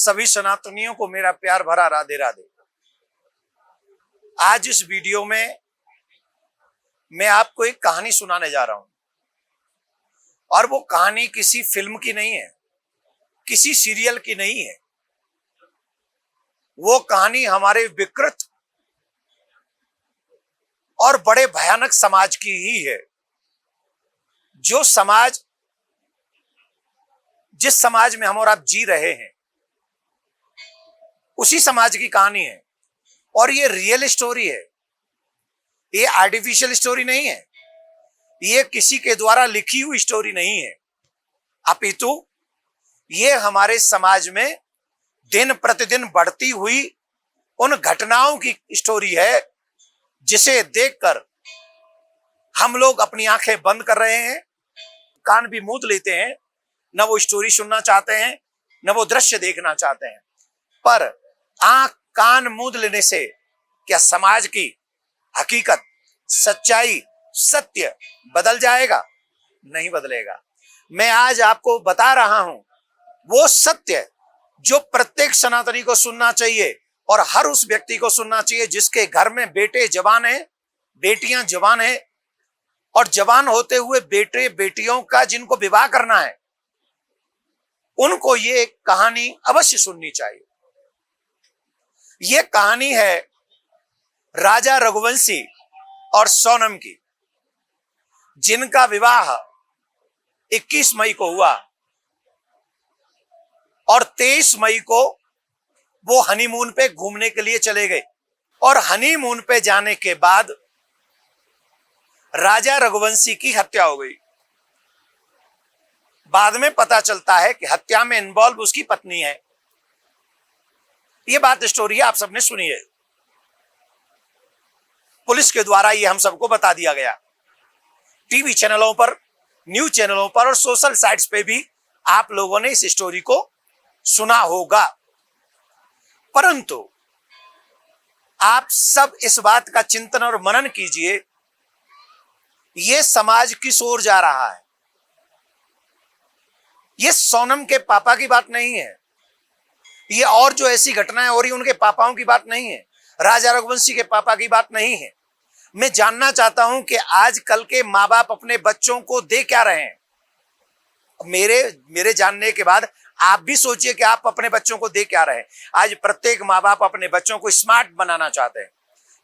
सभी सनातनियों को मेरा प्यार भरा राधे राधे। आज इस वीडियो में मैं आपको एक कहानी सुनाने जा रहा हूं और वो कहानी किसी फिल्म की नहीं है, किसी सीरियल की नहीं है। वो कहानी हमारे विकृत और बड़े भयानक समाज की ही है। जो समाज, जिस समाज में हम और आप जी रहे हैं, उसी समाज की कहानी है। और ये रियल स्टोरी है, ये आर्टिफिशियल स्टोरी नहीं है, ये किसी के द्वारा लिखी हुई स्टोरी नहीं है, अपितु ये हमारे समाज में दिन प्रतिदिन बढ़ती हुई उन घटनाओं की स्टोरी है जिसे देखकर हम लोग अपनी आंखें बंद कर रहे हैं, कान भी मूंद लेते हैं, न वो स्टोरी सुनना चाहते हैं, न वो दृश्य देखना चाहते हैं। पर आंख कान मूंद लेने से क्या समाज की हकीकत, सच्चाई, सत्य बदल जाएगा? नहीं बदलेगा। मैं आज आपको बता रहा हूं वो सत्य जो प्रत्येक सनातनी को सुनना चाहिए और हर उस व्यक्ति को सुनना चाहिए जिसके घर में बेटे जवान हैं, बेटियां जवान हैं और जवान होते हुए बेटे बेटियों का जिनको विवाह करना है, उनको ये कहानी अवश्य सुननी चाहिए। ये कहानी है राजा रघुवंशी और सोनम की, जिनका विवाह 21 मई को हुआ और 23 मई को वो हनीमून पे घूमने के लिए चले गए। और हनीमून पे जाने के बाद राजा रघुवंशी की हत्या हो गई। बाद में पता चलता है कि हत्या में इन्वॉल्व उसकी पत्नी है। ये बात स्टोरी आप सबने सुनी है, पुलिस के द्वारा ये हम सबको बता दिया गया। टीवी चैनलों पर, न्यूज चैनलों पर और सोशल साइट्स पे भी आप लोगों ने इस स्टोरी को सुना होगा। परंतु आप सब इस बात का चिंतन और मनन कीजिए, ये समाज किस ओर जा रहा है। ये सोनम के पापा की बात नहीं है, ये और जो ऐसी घटनाएं हो रही उनके पापाओं की बात नहीं है, राजा रघुवंशी के पापा की बात नहीं है। मैं जानना चाहता हूं कि आजकल के माँ बाप अपने बच्चों को दे क्या रहे हैं। मेरे जानने के बाद आप भी सोचिए कि आप अपने बच्चों को दे क्या रहे हैं। आज प्रत्येक माँ बाप अपने बच्चों को स्मार्ट बनाना चाहते हैं,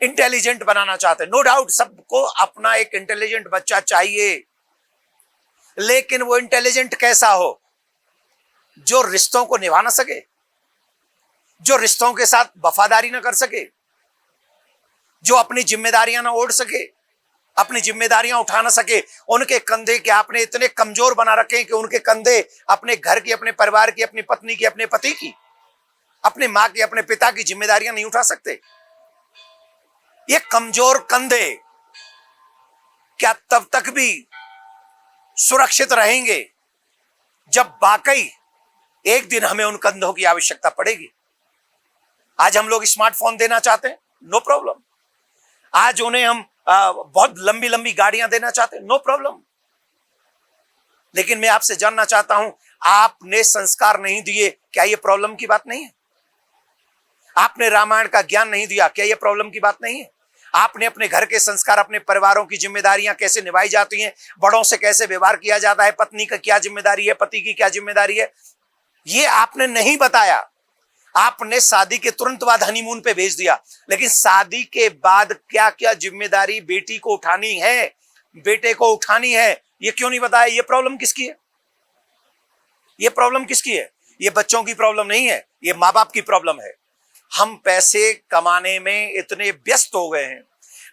इंटेलिजेंट बनाना चाहते हैं। नो डाउट सबको अपना एक इंटेलिजेंट बच्चा चाहिए, लेकिन वो इंटेलिजेंट कैसा हो? जो रिश्तों को निभा ना सके, जो रिश्तों के साथ वफादारी ना कर सके, जो अपनी जिम्मेदारियां ना ओढ़ सके, अपनी जिम्मेदारियां उठा ना सके। उनके कंधे के आपने इतने कमजोर बना रखे हैं कि उनके कंधे अपने घर की, अपने परिवार की, अपनी पत्नी की, अपने पति की, अपनी मां की, अपने पिता की जिम्मेदारियां नहीं उठा सकते। ये कमजोर कंधे क्या तब तक भी सुरक्षित रहेंगे जब वाकई एक दिन हमें उन कंधों की आवश्यकता पड़ेगी। आज हम लोग स्मार्टफोन देना चाहते हैं, नो प्रॉब्लम। आज उन्हें हम बहुत लंबी लंबी गाड़ियां देना चाहते हैं, नो प्रॉब्लम। लेकिन मैं आपसे जानना चाहता हूं, आपने संस्कार नहीं दिए, क्या यह प्रॉब्लम की बात नहीं है? आपने रामायण का ज्ञान नहीं दिया, क्या यह प्रॉब्लम की बात नहीं है? आपने अपने घर के संस्कार, अपने परिवारों की जिम्मेदारियां कैसे निभाई जाती हैं, बड़ों से कैसे व्यवहार किया जाता है, पत्नी का क्या जिम्मेदारी है, पति की क्या जिम्मेदारी है, ये आपने नहीं बताया। आपने शादी के तुरंत बाद हनीमून पे भेज दिया, लेकिन शादी के बाद क्या क्या जिम्मेदारी बेटी को उठानी है, बेटे को उठानी है, ये क्यों नहीं बताया? ये प्रॉब्लम किसकी है? ये प्रॉब्लम किसकी है? ये बच्चों की प्रॉब्लम नहीं है, ये माँ बाप की प्रॉब्लम है। हम पैसे कमाने में इतने व्यस्त हो गए हैं,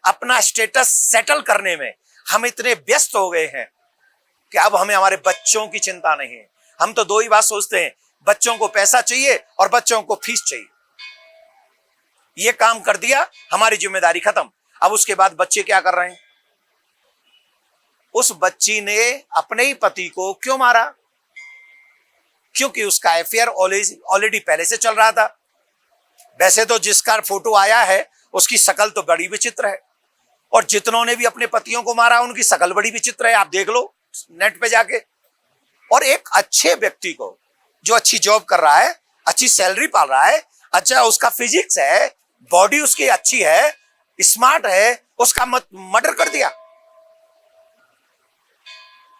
अपना स्टेटस सेटल करने में हम इतने व्यस्त हो गए हैं कि अब हमें हमारे बच्चों की चिंता नहीं है। हम तो दो ही बात सोचते हैं, बच्चों को पैसा चाहिए और बच्चों को फीस चाहिए। ये काम कर दिया, हमारी जिम्मेदारी खत्म। अब उसके बाद बच्चे क्या कर रहे हैं? उस बच्ची ने अपने ही पति को क्यों मारा? क्योंकि उसका अफेयर ऑलरेडी पहले से चल रहा था। वैसे तो जिसका फोटो आया है उसकी शक्ल तो बड़ी विचित्र है, और जितनों ने भी अपने पतियों को मारा उनकी शक्ल बड़ी विचित्र है, आप देख लो नेट पे जाके। और एक अच्छे व्यक्ति को जो अच्छी जॉब कर रहा है, अच्छी सैलरी पाल रहा है, अच्छा उसका फिजिक्स है, बॉडी उसकी अच्छी है, स्मार्ट है, उसका मर्डर कर दिया।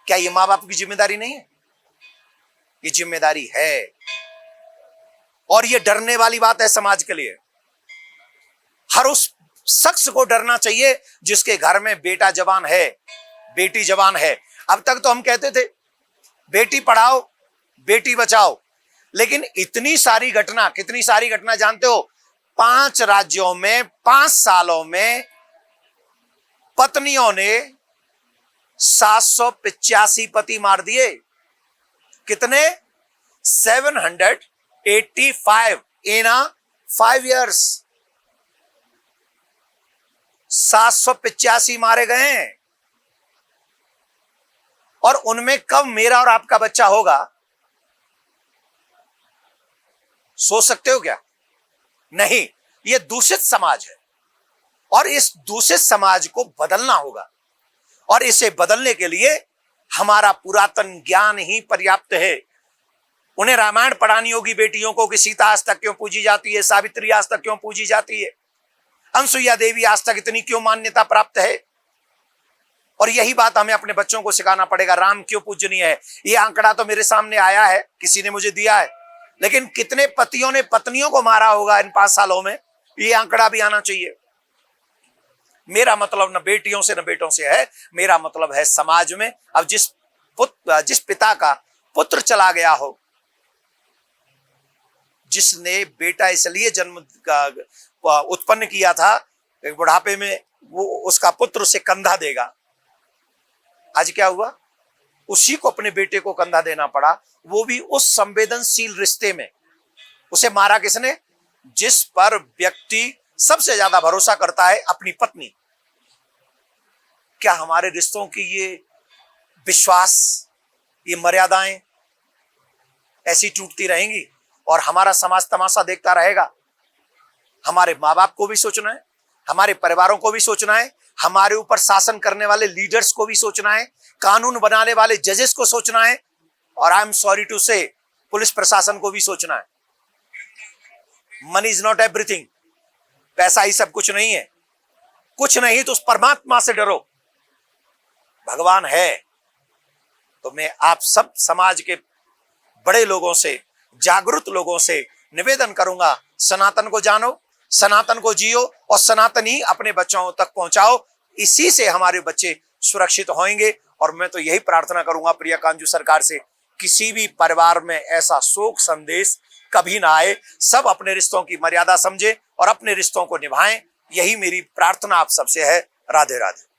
क्या ये माँ बाप की जिम्मेदारी नहीं है? ये जिम्मेदारी है, और ये डरने वाली बात है समाज के लिए। हर उस शख्स को डरना चाहिए जिसके घर में बेटा जवान है, बेटी जवान है। अब तक तो हम कहते थे बेटी पढ़ाओ बेटी बचाओ, लेकिन इतनी सारी घटना, कितनी सारी घटना जानते हो? 5 राज्यों में 5 सालों में पत्नियों ने 785 पति मार दिए। कितने? 785 इन 5 years। 785 मारे गए हैं। और उनमें कब मेरा और आपका बच्चा होगा, सोच सकते हो क्या? नहीं। यह दूषित समाज है, और इस दूषित समाज को बदलना होगा, और इसे बदलने के लिए हमारा पुरातन ज्ञान ही पर्याप्त है। उन्हें रामायण पढ़ानी होगी बेटियों को कि सीता आज तक क्यों पूजी जाती है, सावित्री आज तक क्यों पूजी जाती है, अनसुईया देवी आज तक इतनी क्यों मान्यता प्राप्त है। और यही बात हमें अपने बच्चों को सिखाना पड़ेगा, राम क्यों पूजनीय है। ये आंकड़ा तो मेरे सामने आया है, किसी ने मुझे दिया है, लेकिन कितने पतियों ने पत्नियों को मारा होगा इन 5 सालों में, ये आंकड़ा भी आना चाहिए। मेरा मतलब न बेटियों से न बेटों से है, मेरा मतलब है समाज में। अब जिस पिता का पुत्र चला गया हो, जिसने बेटा इसलिए जन्म उत्पन्न किया था बुढ़ापे में वो उसका पुत्र उसे कंधा देगा, आज क्या हुआ? उसी को अपने बेटे को कंधा देना पड़ा, वो भी उस संवेदनशील रिश्ते में। उसे मारा किसने? जिस पर व्यक्ति सबसे ज्यादा भरोसा करता है, अपनी पत्नी। क्या हमारे रिश्तों की ये विश्वास, ये मर्यादाएं ऐसी टूटती रहेंगी और हमारा समाज तमाशा देखता रहेगा? हमारे माँ बाप को भी सोचना है, हमारे परिवारों को भी सोचना है, हमारे ऊपर शासन करने वाले लीडर्स को भी सोचना है, कानून बनाने वाले जजेस को सोचना है, और आई एम सॉरी टू से पुलिस प्रशासन को भी सोचना है। Money is not everything. पैसा ही सब कुछ नहीं है। कुछ नहीं तो उस परमात्मा से डरो, भगवान है। तो मैं आप सब समाज के बड़े लोगों से, जागरूक लोगों से निवेदन करूंगा, सनातन को जानो, सनातन को जियो, और सनातन ही अपने बच्चों तक पहुंचाओ। इसी से हमारे बच्चे सुरक्षित होंगे। और मैं तो यही प्रार्थना करूंगा प्रिया कांजू सरकार से, किसी भी परिवार में ऐसा शोक संदेश कभी ना आए। सब अपने रिश्तों की मर्यादा समझे और अपने रिश्तों को निभाएं। यही मेरी प्रार्थना आप सबसे है। राधे राधे।